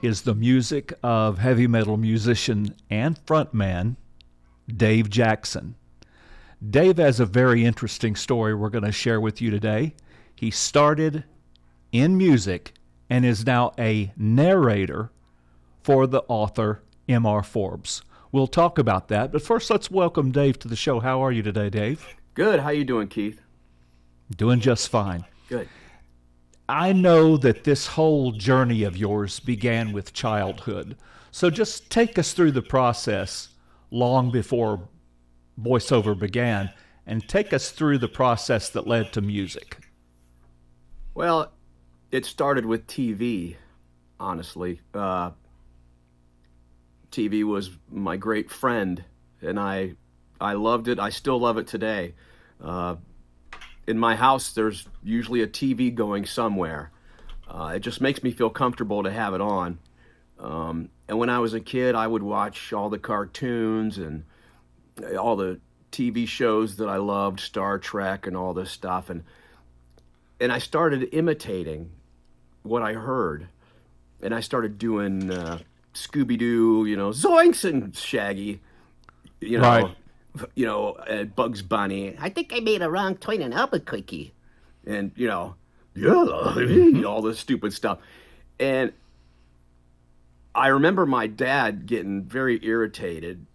is the music of heavy metal musician and frontman Dave Jackson. Dave has a very interesting story we're going to share with you today. He started in music and is now a narrator for the author MR Forbes. We'll talk about that, but first let's welcome Dave to the show. How are you today, Dave? Good. How you doing, Keith? Doing just fine. Good. I know that this whole journey of yours began with childhood. So just take us through the process long before voiceover began and take us through the process that led to music. Well, it started with TV, honestly. TV was my great friend, and I loved it. I still love it today. In my house, there's usually a TV going somewhere. It just makes me feel comfortable to have it on. And when I was a kid, I would watch all the cartoons and all the TV shows that I loved, Star Trek and all this stuff. And I started imitating what I heard. And I started doing Scooby-Doo, Zoinks and Shaggy, Right. Bugs Bunny. I think I made a wrong turn in Albuquerque. And, yeah, all this stupid stuff. And I remember my dad getting very irritated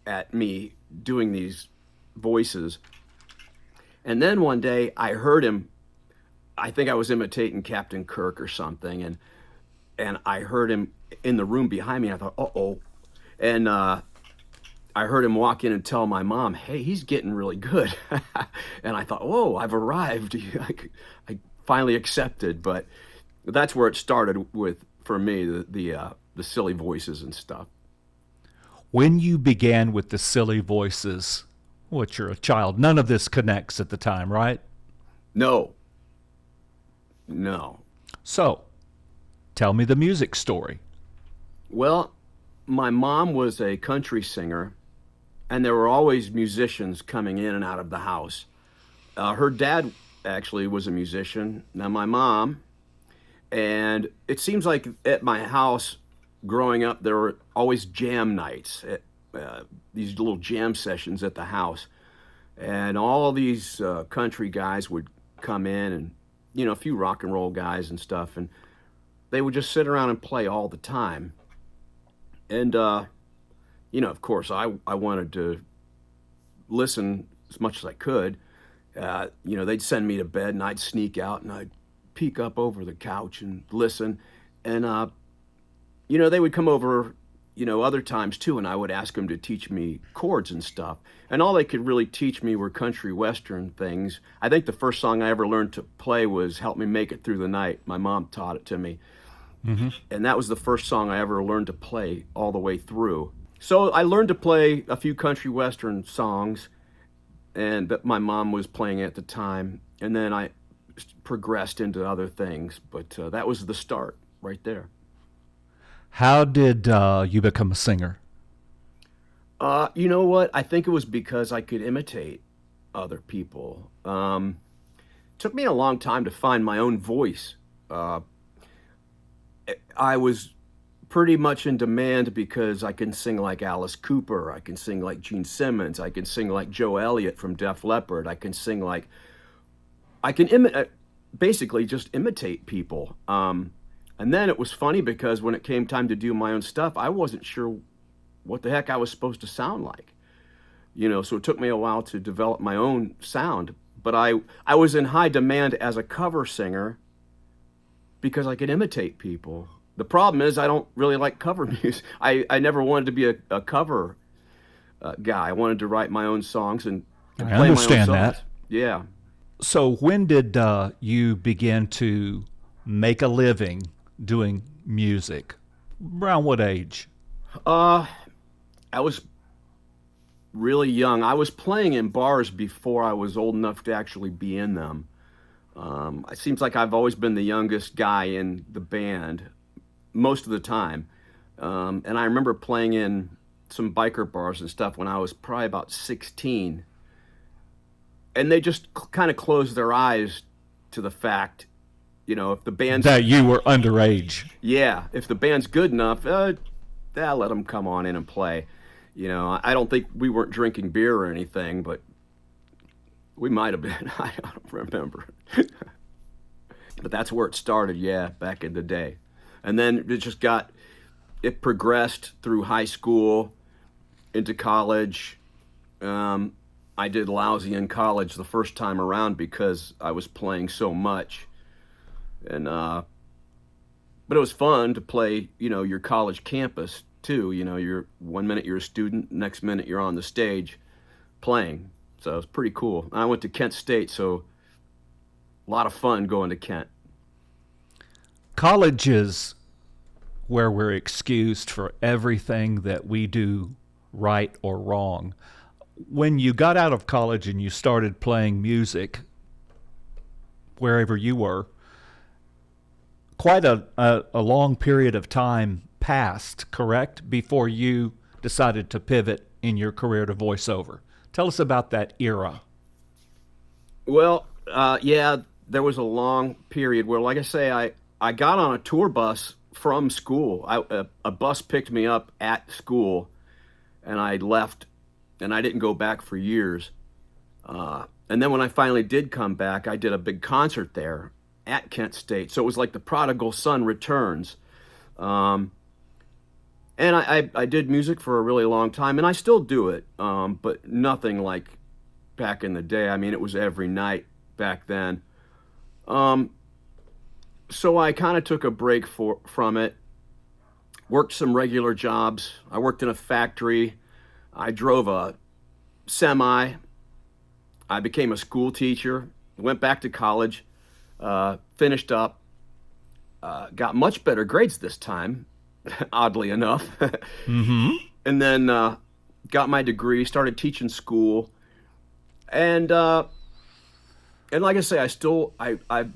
at me doing these voices. And then one day I heard him, I think I was imitating Captain Kirk or something, and I heard him in the room behind me. I thought, uh-oh. And I heard him walk in and tell my mom, hey, he's getting really good. And I thought, whoa, I've arrived. I finally accepted. But that's where it started with, for me, the silly voices and stuff. When you began with the silly voices, you're a child, none of this connects at the time, right? No. So, tell me the music story. Well, my mom was a country singer, and there were always musicians coming in and out of the house. Her dad actually was a musician. Now my mom, and it seems like at my house growing up, there were always jam nights, these little jam sessions at the house. And all these country guys would come in and, a few rock and roll guys and stuff, and they would just sit around and play all the time. And, of course, I wanted to listen as much as I could. They'd send me to bed, and I'd sneak out, and I'd peek up over the couch and listen. And, they would come over, other times, too, and I would ask them to teach me chords and stuff. And all they could really teach me were country western things. I think the first song I ever learned to play was Help Me Make It Through the Night. My mom taught it to me. Mm-hmm. And that was the first song I ever learned to play all the way through. So I learned to play a few country western songs, and that my mom was playing at the time. And then I progressed into other things, but that was the start right there. How did you become a singer? You know what? I think it was because I could imitate other people. It took me a long time to find my own voice. I was pretty much in demand because I can sing like Alice Cooper, I can sing like Gene Simmons, I can sing like Joe Elliott from Def Leppard, I can basically just imitate people. And then it was funny because when it came time to do my own stuff, I wasn't sure what the heck I was supposed to sound like. So it took me a while to develop my own sound, but I was in high demand as a cover singer because I could imitate people. The problem is I don't really like cover music. I never wanted to be a cover guy. I wanted to write my own songs and I play my own understand songs. that. Yeah. So when did you begin to make a living doing music? Around what age? I was really young. I was playing in bars before I was old enough to actually be in them. It seems like I've always been the youngest guy in the band most of the time. And I remember playing in some biker bars and stuff when I was probably about 16. And they just kind of closed their eyes to the fact, if the band's That you were underage. yeah, if the band's good enough, let them come on in and play. I don't think we weren't drinking beer or anything, but we might have been. I don't remember. But that's where it started, yeah, back in the day. And then it progressed through high school, into college. I did lousy in college the first time around because I was playing so much. And but it was fun to play, your college campus too. You're 1 minute you're a student, next minute you're on the stage playing. So it was pretty cool. I went to Kent State, so a lot of fun going to Kent. College is where we're excused for everything that we do right or wrong. When you got out of college and you started playing music, wherever you were, quite a long period of time passed, correct, before you decided to pivot in your career to voiceover. Tell us about that era. Well, yeah, there was a long period where, like I say, I got on a tour bus from school. A bus picked me up at school, and I left, and I didn't go back for years. And then when I finally did come back, I did a big concert there at Kent State. So it was like the prodigal son returns. And I did music for a really long time, and I still do it, but nothing like back in the day. I mean, it was every night back then. So I kind of took a break from it, worked some regular jobs. I worked in a factory. I drove a semi. I became a school teacher, went back to college, finished up, got much better grades this time, oddly enough. Mm-hmm. And then got my degree, started teaching school. And like I say, I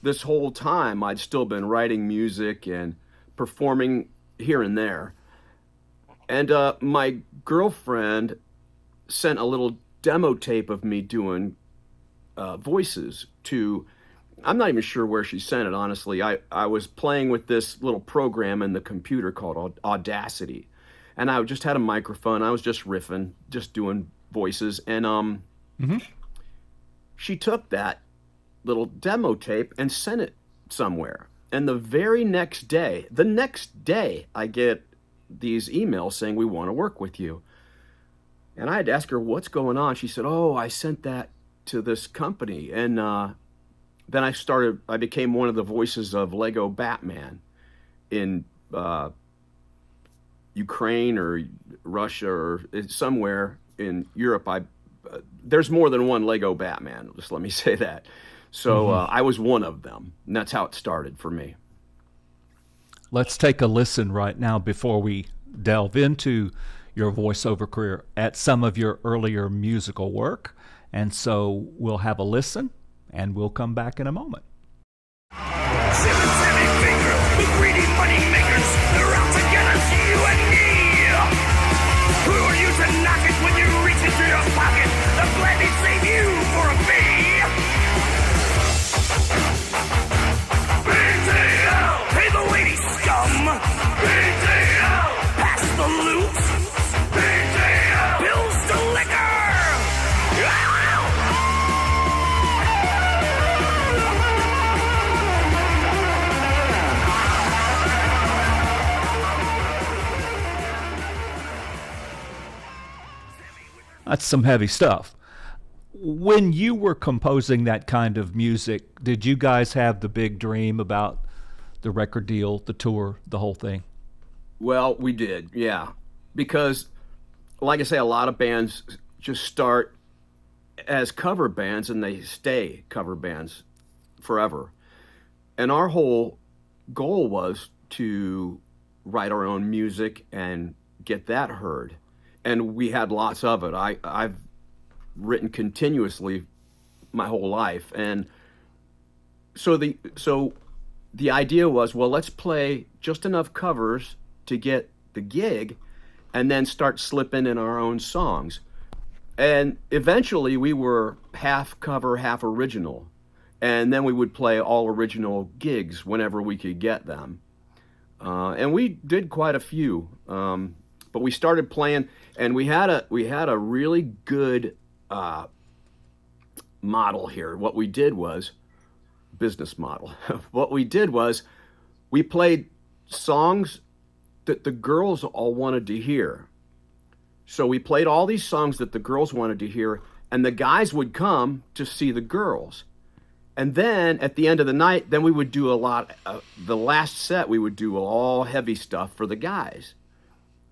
this whole time I'd still been writing music and performing here and there. And my girlfriend sent a little demo tape of me doing voices to, I'm not even sure where she sent it, honestly. I was playing with this little program in the computer called Audacity. And I just had a microphone. I was just riffing, just doing voices. And Mm-hmm. she took that little demo tape and sent it somewhere. And the very next day, I get these emails saying, we want to work with you. And I had to ask her, what's going on? She said, oh, I sent that to this company. And then I became one of the voices of Lego Batman in Ukraine or Russia or somewhere in Europe. There's more than one Lego Batman, just let me say that. So I was one of them, and that's how it started for me. Let's take a listen right now before we delve into your voiceover career at some of your earlier musical work. And so we'll have a listen, and we'll come back in a moment. Seven fingers, the greedy money makers, they're out to get us, you and me. Who are you to knock it when you reach into your pocket? They'll gladly save you for a fee. BTO, pay the lady scum. BTO, pass the loot. BTO, bills to liquor. That's some heavy stuff. When you were composing that kind of music, did you guys have the big dream about the record deal, the tour, the whole thing? Well, we did, yeah. Because, like I say, a lot of bands just start as cover bands and they stay cover bands forever. And our whole goal was to write our own music and get that heard. And we had lots of it. I've written continuously my whole life. And so the idea was, well, let's play just enough covers to get the gig and then start slipping in our own songs. And eventually we were half cover, half original. And then we would play all original gigs whenever we could get them. And we did quite a few. But we started playing, and we had a really good model here. What we did was business model. What we did was we played songs that the girls all wanted to hear. So we played all these songs that the girls wanted to hear, and the guys would come to see the girls. And then at the end of the night, then we would do a lot. The last set, we would do all heavy stuff for the guys.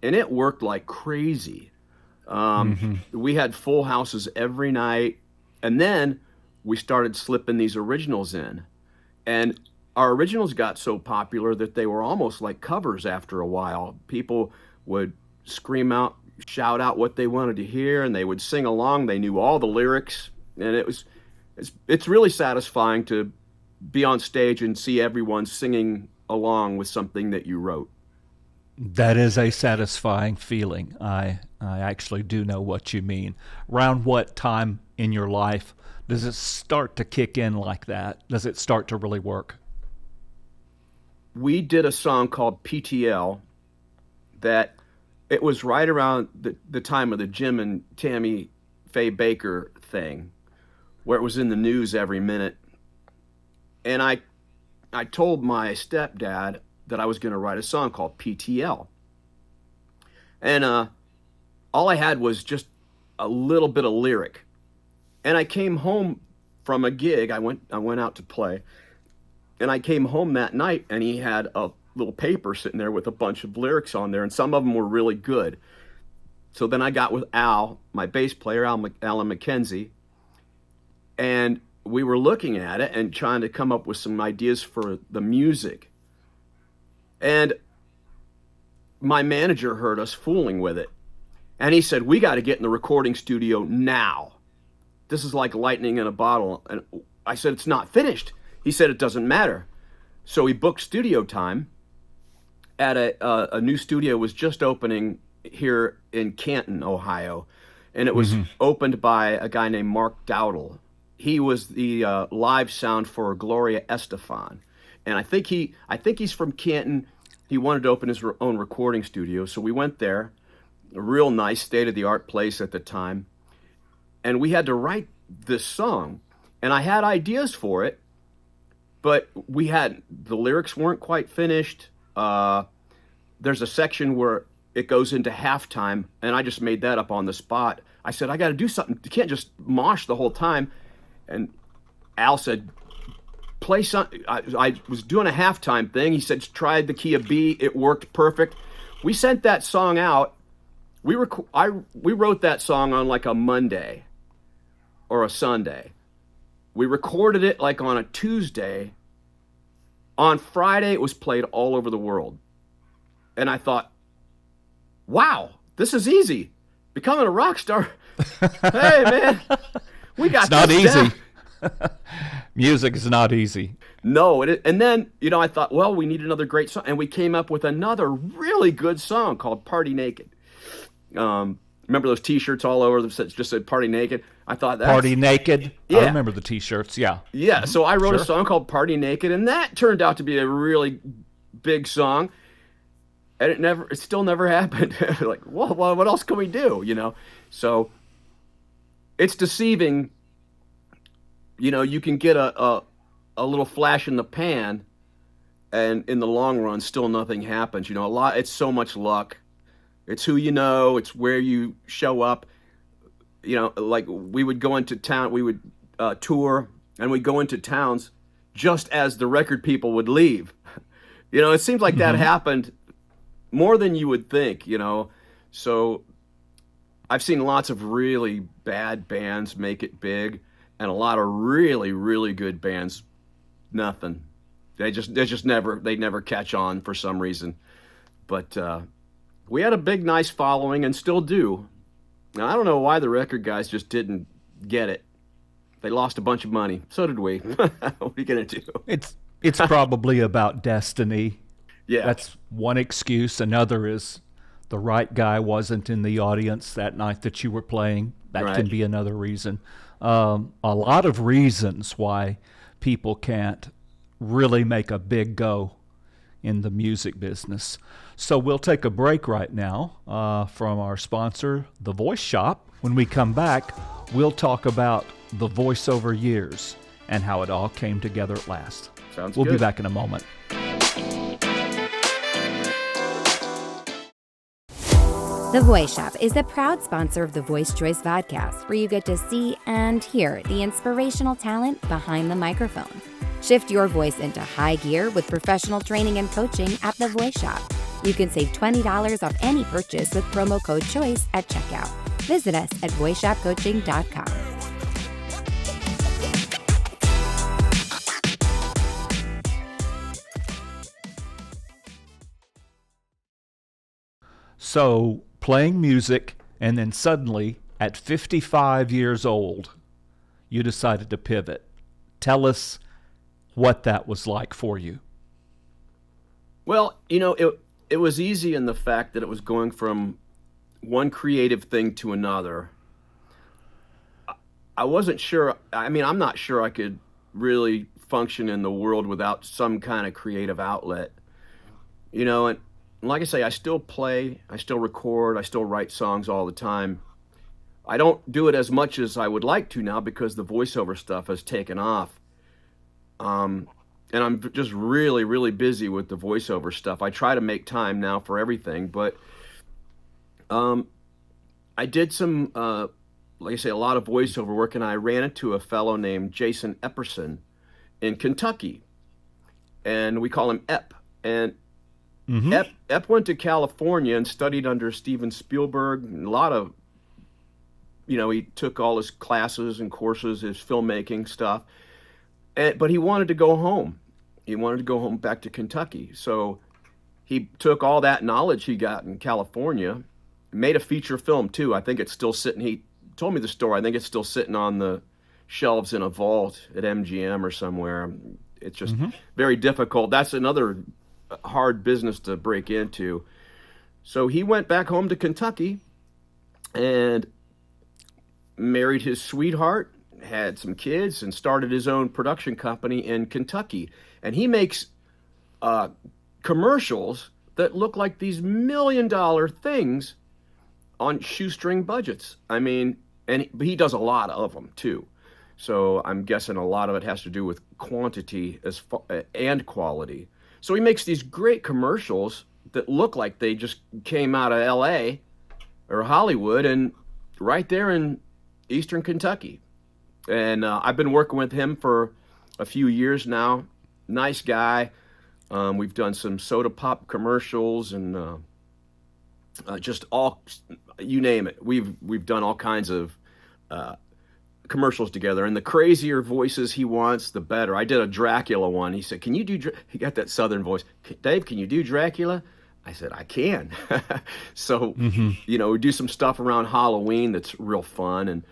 And it worked like crazy. We had full houses every night. And then we started slipping these originals in. And our originals got so popular that they were almost like covers after a while. People would scream out, shout out what they wanted to hear, and they would sing along. They knew all the lyrics. And it's really satisfying to be on stage and see everyone singing along with something that you wrote. That is a satisfying feeling. I actually do know what you mean. Around what time in your life does it start to kick in like that? Does it start to really work? We did a song called PTL that it was right around the time of the Jim and Tammy Faye Baker thing, where it was in the news every minute. And I told my stepdad that I was going to write a song called PTL. And all I had was just a little bit of lyric. And I came home from a gig. I went out to play. And I came home that night, and he had a little paper sitting there with a bunch of lyrics on there, and some of them were really good. So then I got with Al, my bass player, Alan McKenzie, and we were looking at it and trying to come up with some ideas for the music. And my manager heard us fooling with it. And he said, we got to get in the recording studio now. This is like lightning in a bottle. And I said, it's not finished. He said, it doesn't matter. So he booked studio time at a new studio was just opening here in Canton, Ohio. And it was opened by a guy named Mark Dowdle. He was the live sound for Gloria Estefan. And I think he's from Canton. He wanted to open his own recording studio. So we went there, a real nice state-of-the-art place at the time. And we had to write this song. And I had ideas for it, but the lyrics weren't quite finished. There's a section where it goes into halftime, and I just made that up on the spot. I said, I got to do something. You can't just mosh the whole time. And Al said, play something. I was doing a halftime thing. He said, tried the key of B. It worked perfect. We sent that song out. We wrote that song on like a Monday or a Sunday. We recorded it like on a Tuesday. On Friday, it was played all over the world. And I thought, wow, this is easy. Becoming a rock star. Hey, man, we got this. It's not easy. Down. Music is not easy. No, and then, I thought, well, we need another great song. And we came up with another really good song called Party Naked. Remember those T-shirts all over that just said Party Naked? I thought that Party Naked? Yeah. I remember the T-shirts, yeah. Yeah, so I wrote a song called Party Naked, and that turned out to be a really big song. And it still never happened. Like, well, what else can we do, So it's deceiving. You can get a little flash in the pan, and in the long run, still nothing happens. It's so much luck. It's who you know. It's where you show up. Like we would go into town, we would tour, and we'd go into towns just as the record people would leave. It seems like that happened more than you would think, So I've seen lots of really bad bands make it big, and a lot of really, really good bands, nothing. They never catch on for some reason. But we had a big, nice following and still do. Now, I don't know why the record guys just didn't get it. They lost a bunch of money. So did we. What are you going to do? It's probably about destiny. Yeah. That's one excuse. Another is the right guy wasn't in the audience that night that you were playing. That can be another reason. A lot of reasons why people can't really make a big go in the music business. So we'll take a break right now from our sponsor, The Voice Shop. When we come back, we'll talk about the voiceover years and how it all came together at last. Sounds We'll good. be back in a moment. The Voice Shop is a proud sponsor of the Voice Choice Podcast, where you get to see and hear the inspirational talent behind the microphone. Shift your voice into high gear with professional training and coaching at The Voice Shop. You can save $20 off any purchase with promo code CHOICE at checkout. Visit us at voiceshopcoaching.com. So, playing music, and then suddenly, at 55 years old, you decided to pivot. Tell us what that was like for you. Well, it was easy in the fact that it was going from one creative thing to another. I wasn't sure. I'm not sure I could really function in the world without some kind of creative outlet. And like I say, I still play, I still record, I still write songs all the time. I don't do it as much as I would like to now because the voiceover stuff has taken off. And I'm just really, really busy with the voiceover stuff. I try to make time now for everything, but I did some, like I say, a lot of voiceover work, and I ran into a fellow named Jason Epperson in Kentucky, and we call him Ep. And Ep went to California and studied under Steven Spielberg. A lot of, he took all his classes and courses, his filmmaking stuff. But he wanted to go home. He wanted to go home back to Kentucky. So he took all that knowledge he got in California, made a feature film too. I think it's still sitting, he told me the story, I think it's still sitting on the shelves in a vault at MGM or somewhere. It's just very difficult. That's another hard business to break into. So he went back home to Kentucky and married his sweetheart, had some kids, and started his own production company in Kentucky. And he makes commercials that look like these $1 million things on shoestring budgets. And he does a lot of them too. So I'm guessing a lot of it has to do with quantity and quality. So he makes these great commercials that look like they just came out of LA or Hollywood and right there in Eastern Kentucky. And I've been working with him for a few years now. Nice guy. We've done some soda pop commercials and just all, you name it. We've done all kinds of commercials together. And the crazier voices he wants, the better. I did a Dracula one. He said, "Can you do?" He got that Southern voice. "Dave, can you do Dracula?" I said, "I can." So, we do some stuff around Halloween that's real fun and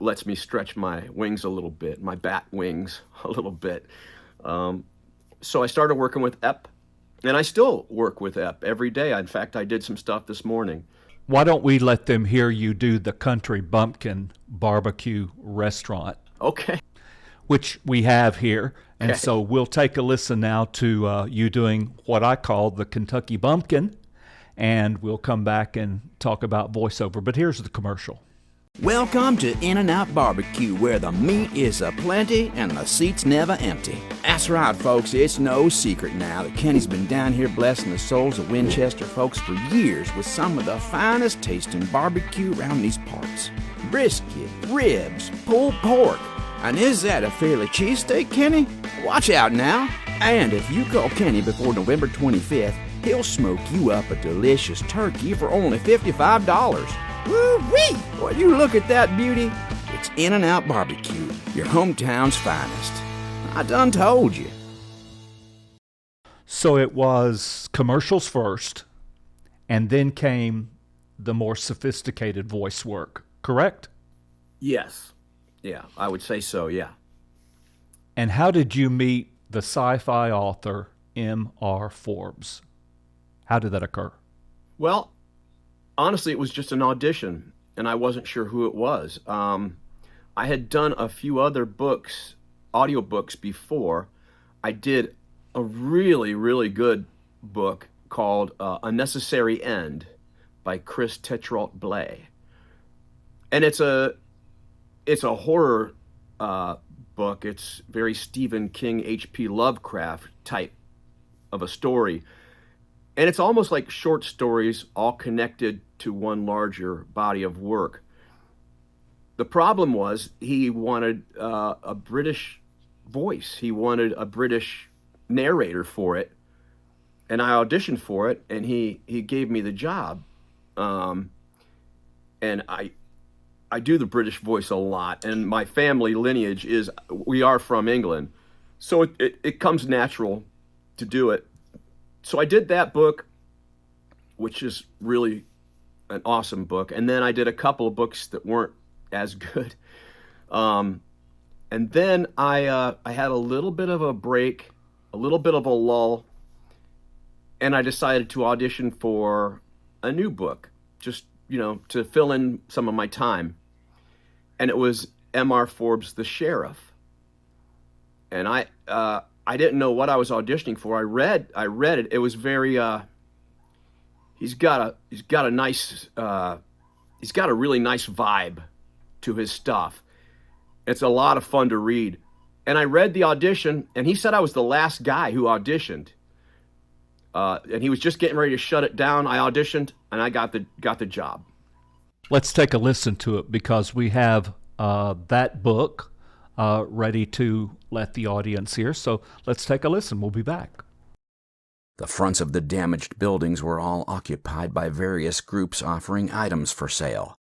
lets me stretch my wings a little bit, my bat wings a little bit. So I started working with Ep, and I still work with Ep every day. In fact, I did some stuff this morning. Why don't we let them hear you do the Country Bumpkin Barbecue Restaurant? Okay. Which we have here. And Okay. so we'll take a listen now to you doing what I call the Kentucky Bumpkin, and we'll come back and talk about voiceover. But here's the commercial. Welcome to In-N-Out Barbecue, where the meat is aplenty and the seats never empty. That's right, folks. It's no secret now that Kenny's been down here blessing the souls of Winchester folks for years with some of the finest tasting barbecue around these parts. Brisket, ribs, pulled pork. And is that a Philly cheesesteak, Kenny? Watch out now. And if you call Kenny before November 25th, he'll smoke you up a delicious turkey for only $55. Woo-wee! Well, you look at that beauty. It's In-N-Out Barbecue, your hometown's finest. I done told you. So it was commercials first, and then came the more sophisticated voice work, correct? Yes. Yeah, I would say so, yeah. And how did you meet the sci-fi author MR Forbes? How did that occur? Well, honestly, it was just an audition, and I wasn't sure who it was. I had done a few other books audiobooks before. I did a really, really good book called A Necessary End by Chris Tetrault Blay. And it's a horror book. It's very Stephen King, H.P. Lovecraft type of a story. And it's almost like short stories all connected to one larger body of work. The problem was he wanted a British voice. He wanted a British narrator for it. And I auditioned for it, and he gave me the job. And I do the British voice a lot, and my family lineage we are from England. So it comes natural to do it. So I did that book, which is really an awesome book. And then I did a couple of books that weren't as good. And then I had a little bit of a break, a little bit of a lull, and I decided to audition for a new book, just, to fill in some of my time. And it was MR Forbes, The Sheriff. And I didn't know what I was auditioning for. I read it. It was very he's got a really nice vibe to his stuff. It's a lot of fun to read. And I read the audition, and he said I was the last guy who auditioned. And he was just getting ready to shut it down. I auditioned, and I got the job. Let's take a listen to it, because we have that book ready to let the audience hear. So let's take a listen. We'll be back. The fronts of the damaged buildings were all occupied by various groups offering items for sale.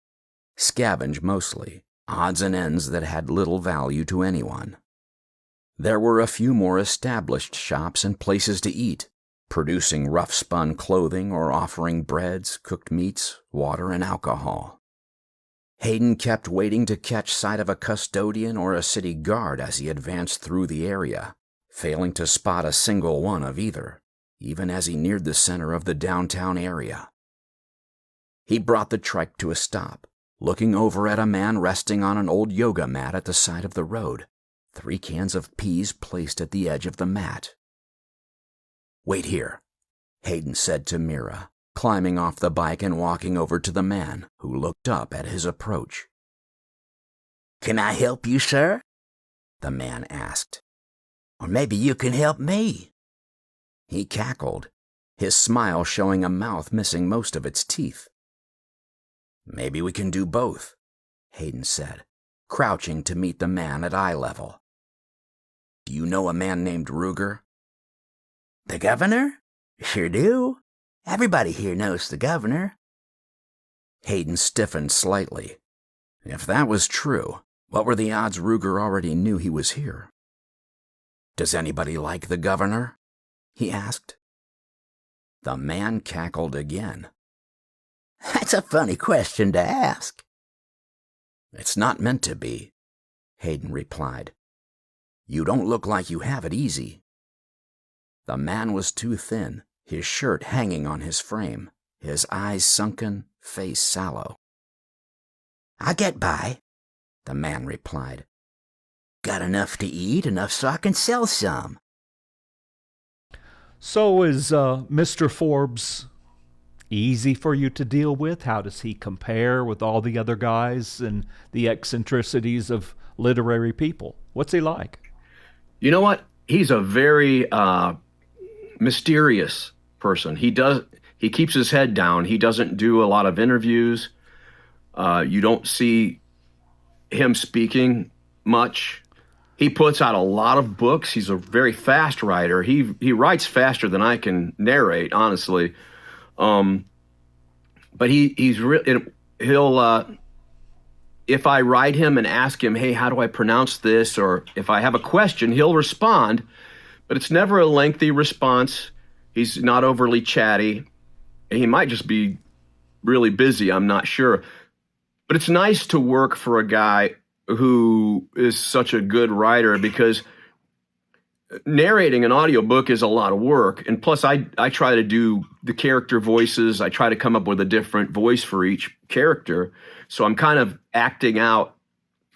Scavenge mostly, odds and ends that had little value to anyone. There were a few more established shops and places to eat, producing rough-spun clothing or offering breads, cooked meats, water, and alcohol. Hayden kept waiting to catch sight of a custodian or a city guard as he advanced through the area, failing to spot a single one of either, even as he neared the center of the downtown area. He brought the trike to a stop, looking over at a man resting on an old yoga mat at the side of the road, 3 cans of peas placed at the edge of the mat. "Wait here," Hayden said to Mira, climbing off the bike and walking over to the man, who looked up at his approach. "Can I help you, sir?" the man asked. "Or maybe you can help me." He cackled, his smile showing a mouth missing most of its teeth. "Maybe we can do both," Hayden said, crouching to meet the man at eye level. "Do you know a man named Ruger?" "The governor? Sure do. Everybody here knows the governor." Hayden stiffened slightly. If that was true, what were the odds Ruger already knew he was here? "Does anybody like the governor?" he asked. The man cackled again. "That's a funny question to ask." "It's not meant to be," Hayden replied. "You don't look like you have it easy." The man was too thin, his shirt hanging on his frame, his eyes sunken, face sallow. "I get by," the man replied. "Got enough to eat, enough so I can sell some." So is Mr. Forbes easy for you to deal with? How does he compare with all the other guys and the eccentricities of literary people? What's he like? You know what? He's a very mysterious person. He keeps his head down. He doesn't do a lot of interviews. You don't see him speaking much. He puts out a lot of books. He's a very fast writer. He writes faster than I can narrate, honestly. But he'll if I write him and ask him, "Hey, how do I pronounce this?" or if I have a question, he'll respond, but it's never a lengthy response. He's not overly chatty. He might just be really busy, I'm not sure. But it's nice to work for a guy who is such a good writer, because narrating an audiobook is a lot of work. And plus, I try to do the character voices. I try to come up with a different voice for each character. So I'm kind of acting out.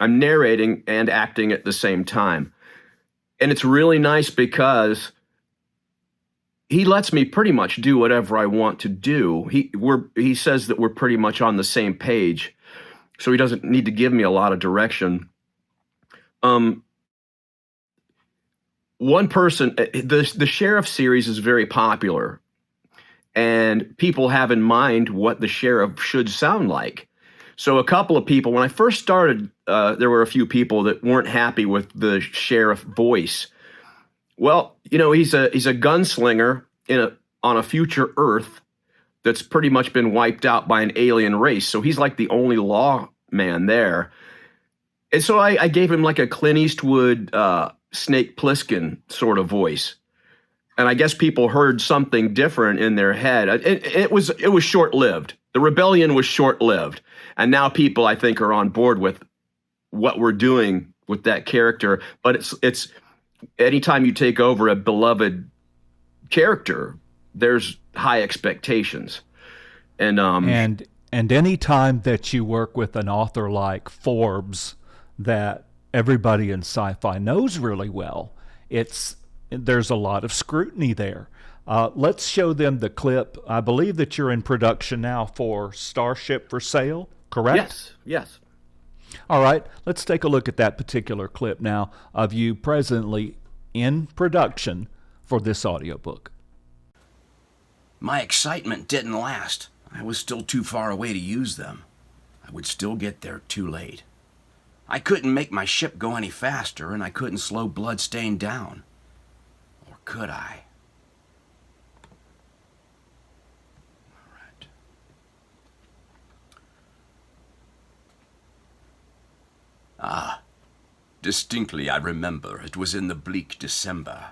I'm narrating and acting at the same time. And it's really nice because he lets me pretty much do whatever I want to do. He says that we're pretty much on the same page, so he doesn't need to give me a lot of direction. One person, the Sheriff series is very popular, and people have in mind what the sheriff should sound like. So a couple of people, when I first started, there were a few people that weren't happy with the sheriff voice. Well, he's a gunslinger on a future Earth that's pretty much been wiped out by an alien race. So he's like the only lawman there. And so I gave him like a Clint Eastwood, Snake Plissken sort of voice. And I guess people heard something different in their head. It was short-lived. The rebellion was short-lived. And now people, I think, are on board with what we're doing with that character. But it's anytime you take over a beloved character, there's high expectations. And any time that you work with an author like Forbes that everybody in sci-fi knows really well, there's a lot of scrutiny there. Let's show them the clip. I believe that you're in production now for Starship for Sale, correct? Yes. All right, let's take a look at that particular clip now of you presently in production for this audiobook. My excitement didn't last. I was still too far away to use them. I would still get there too late. I couldn't make my ship go any faster, and I couldn't slow Bloodstain down. Or could I? All right. Distinctly I remember it was in the bleak December,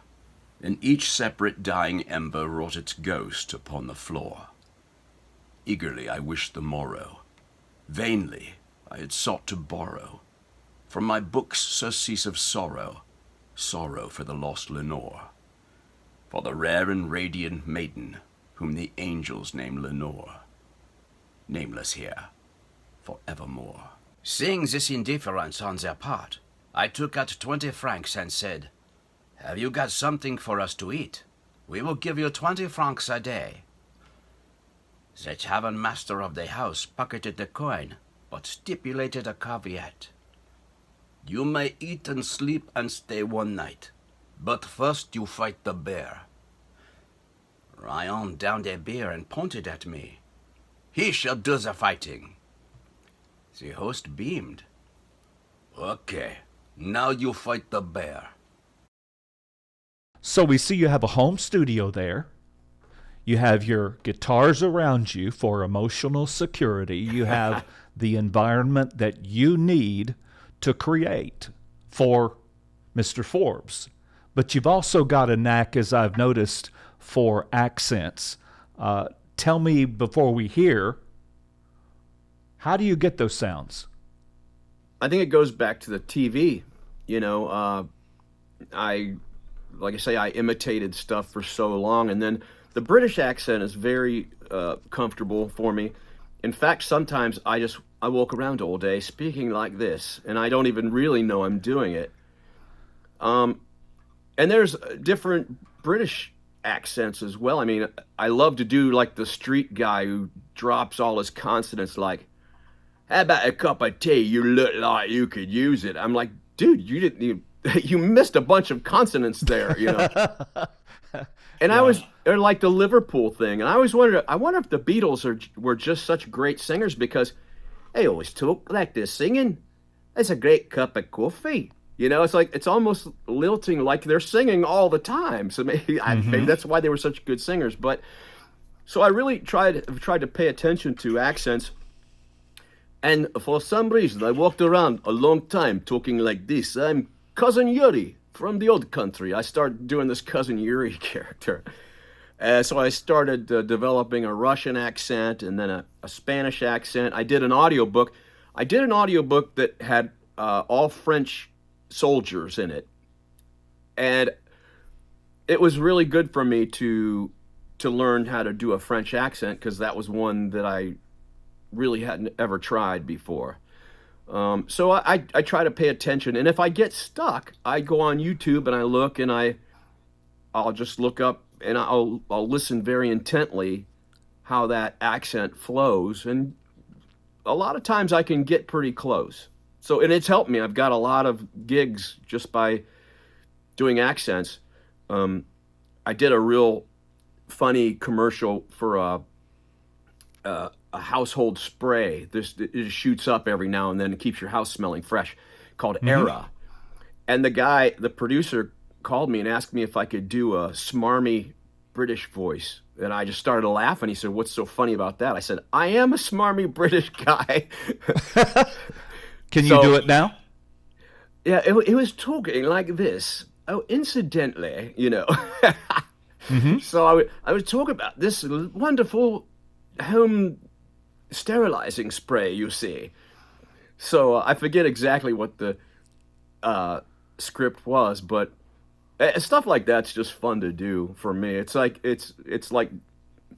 and each separate dying ember wrought its ghost upon the floor. Eagerly I wished the morrow. Vainly I had sought to borrow from my books surcease of sorrow, sorrow for the lost Lenore, for the rare and radiant maiden whom the angels name Lenore, nameless here for evermore. Seeing this indifference on their part, I took out 20 francs and said, "Have you got something for us to eat? We will give you 20 francs a day." The tavern master of the house pocketed the coin, but stipulated a caveat. "You may eat and sleep and stay one night, but first you fight the bear." Ryan downed a beer and pointed at me. "He shall do the fighting." The host beamed. "Okay, now you fight the bear." So we see you have a home studio there. You have your guitars around you for emotional security. You have the environment that you need to create for Mr. Forbes. But you've also got a knack, as I've noticed, for accents. Tell me before we hear, how do you get those sounds? I think it goes back to the TV. Like I say, I imitated stuff for so long, and then the British accent is very comfortable for me. In fact, sometimes I walk around all day speaking like this, and I don't even really know I'm doing it. And there's different British accents as well. I mean, I love to do like the street guy who drops all his consonants like, "How about a cup of tea? You look like you could use it." I'm like, dude, you missed a bunch of consonants there, And yeah. Or like the Liverpool thing, and I always wondered, I wonder if the Beatles were just such great singers because they always talk like they're singing. It's a great cup of coffee. It's like it's almost lilting like they're singing all the time. So maybe that's why they were such good singers. But so I really tried to pay attention to accents. And for some reason, I walked around a long time talking like this. I'm Cousin Yuri from the old country. I started doing this Cousin Yuri character. So I started developing a Russian accent and then a Spanish accent. I did an audiobook. That had all French soldiers in it. And it was really good for me to learn how to do a French accent because that was one that I really hadn't ever tried before. So I try to pay attention, and if I get stuck, I go on YouTube and I look, and I'll just look up, and I'll listen very intently how that accent flows, and a lot of times I can get pretty close. So, and it's helped me. I've got a lot of gigs just by doing accents. I did a real funny commercial for a household spray. It shoots up every now and then and keeps your house smelling fresh, called Era. And the producer called me and asked me if I could do a smarmy British voice. And I just started laughing. He said, "What's so funny about that?" I said, "I am a smarmy British guy." Can you do it now? Yeah, it was talking like this. Oh, incidentally, So I was talking about this wonderful home sterilizing spray, you see. So I forget exactly what the script was, but stuff like that's just fun to do for me. It's like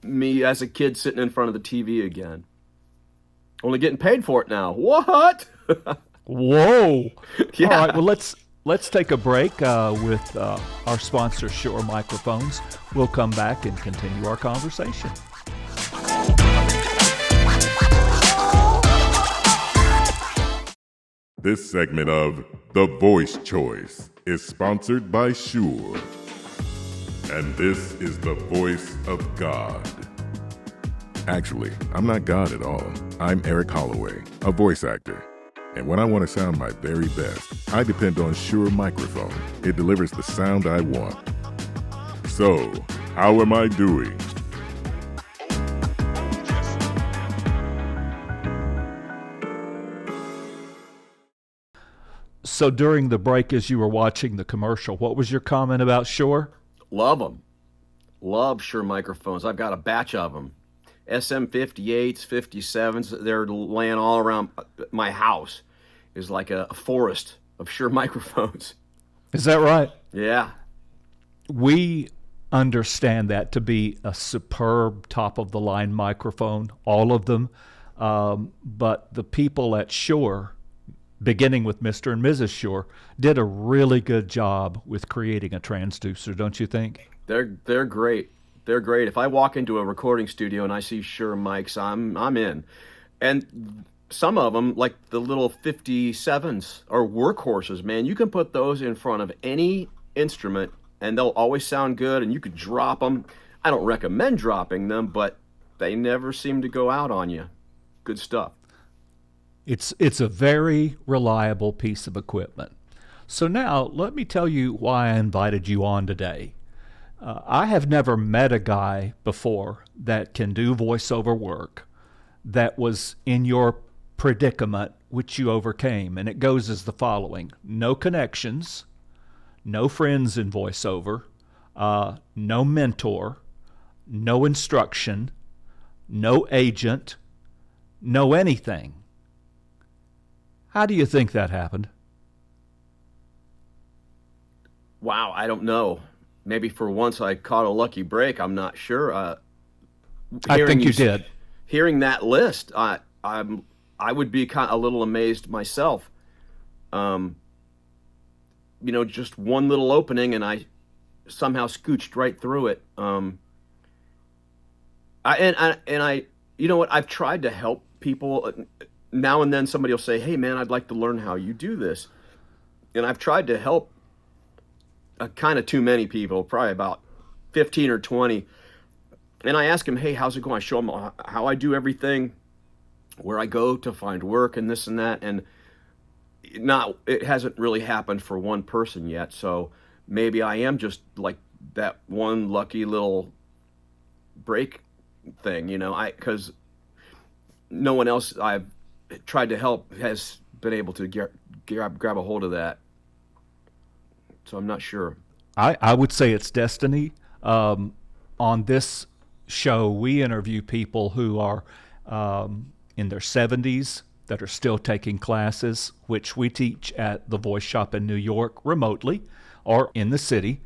me as a kid sitting in front of the TV again. Only getting paid for it now. What? Whoa! Yeah. All right. Well, let's take a break with our sponsor, Shure Microphones. We'll come back and continue our conversation. This segment of The Voice Choice is sponsored by Shure. And this is the voice of God. Actually, I'm not God at all. I'm Eric Holloway, a voice actor. And when I want to sound my very best, I depend on Shure Microphone. It delivers the sound I want. So, how am I doing? So during the break, as you were watching the commercial, what was your comment about Shure? Love them. Love Shure microphones. I've got a batch of them. SM58s, 57s, they're laying all around my house. Is like a forest of Shure microphones. Is that right? Yeah. We understand that to be a superb top-of-the-line microphone, all of them. But the people at Shure, beginning with Mr. and Mrs. Shure, did a really good job with creating a transducer, don't you think? They're great. They're great. If I walk into a recording studio and I see Shure mics, I'm in. And some of them, like the little 57s, are workhorses, man. You can put those in front of any instrument and they'll always sound good, and you could drop them. I don't recommend dropping them, but they never seem to go out on you. Good stuff. It's a very reliable piece of equipment. So now let me tell you why I invited you on today. I have never met a guy before that can do voiceover work that was in your predicament, which you overcame. And it goes as the following: no connections, no friends in voiceover, no mentor, no instruction, no agent, no anything. How do you think that happened? Wow, I don't know. Maybe for once I caught a lucky break. I'm not sure. I think you did. Hearing that list, I would be kind of a little amazed myself. Just one little opening, and I somehow scooched right through it. I've tried to help people. Now and then somebody will say, "Hey, man, I'd like to learn how you do this," and I've tried to help kind of too many people, probably about 15 or 20. And I ask them, "Hey, how's it going?" I show them how I do everything, where I go to find work and this and that. And it hasn't really happened for one person yet. So maybe I am just like that one lucky little break thing, because no one else I've tried to help has been able to grab a hold of that. So I'm not sure. I would say it's destiny. On this show, we interview people who are in their 70s that are still taking classes, which we teach at the Voice Shop in New York remotely or in the city.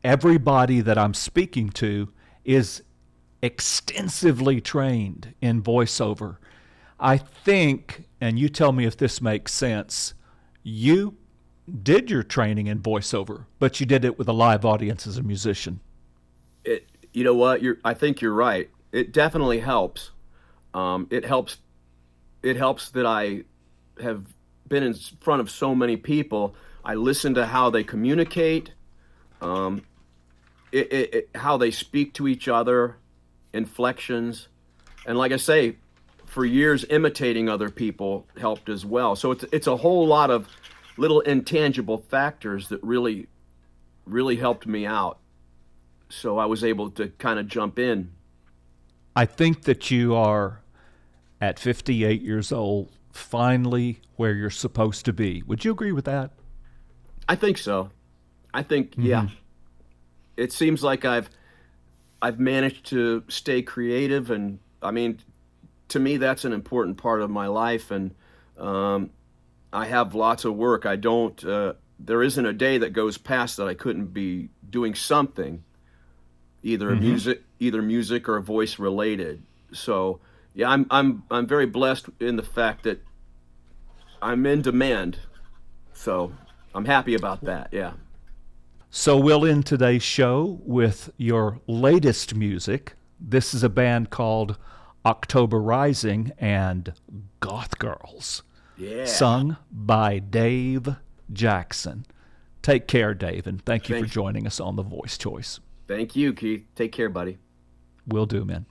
Everybody that I'm speaking to is extensively trained in voiceover. I think, and you tell me if this makes sense, you did your training in voiceover, but you did it with a live audience as a musician. You know what? I think you're right. It definitely helps. It helps. It helps that I have been in front of so many people. I listen to how they communicate, how they speak to each other, inflections, and like I say, for years imitating other people helped as well. So it's a whole lot of little intangible factors that really helped me out. So I was able to kind of jump in. I think that you are, at 58 years old, finally where you're supposed to be. Would you agree with that? I think so. I think, yeah. It seems like I've managed to stay creative, and I mean, to me, that's an important part of my life. And I have lots of work. I don't. There isn't a day that goes past that I couldn't be doing something, either music or voice related. So yeah, I'm very blessed in the fact that I'm in demand. So I'm happy about that. Yeah. So we'll end today's show with your latest music. This is a band called October Rising and Goth Girls. Yeah. Sung by Dave Jackson. Take care, Dave, and thank you for joining us on The Voice Choice. Thank you, Keith. Take care, buddy. Will do, man.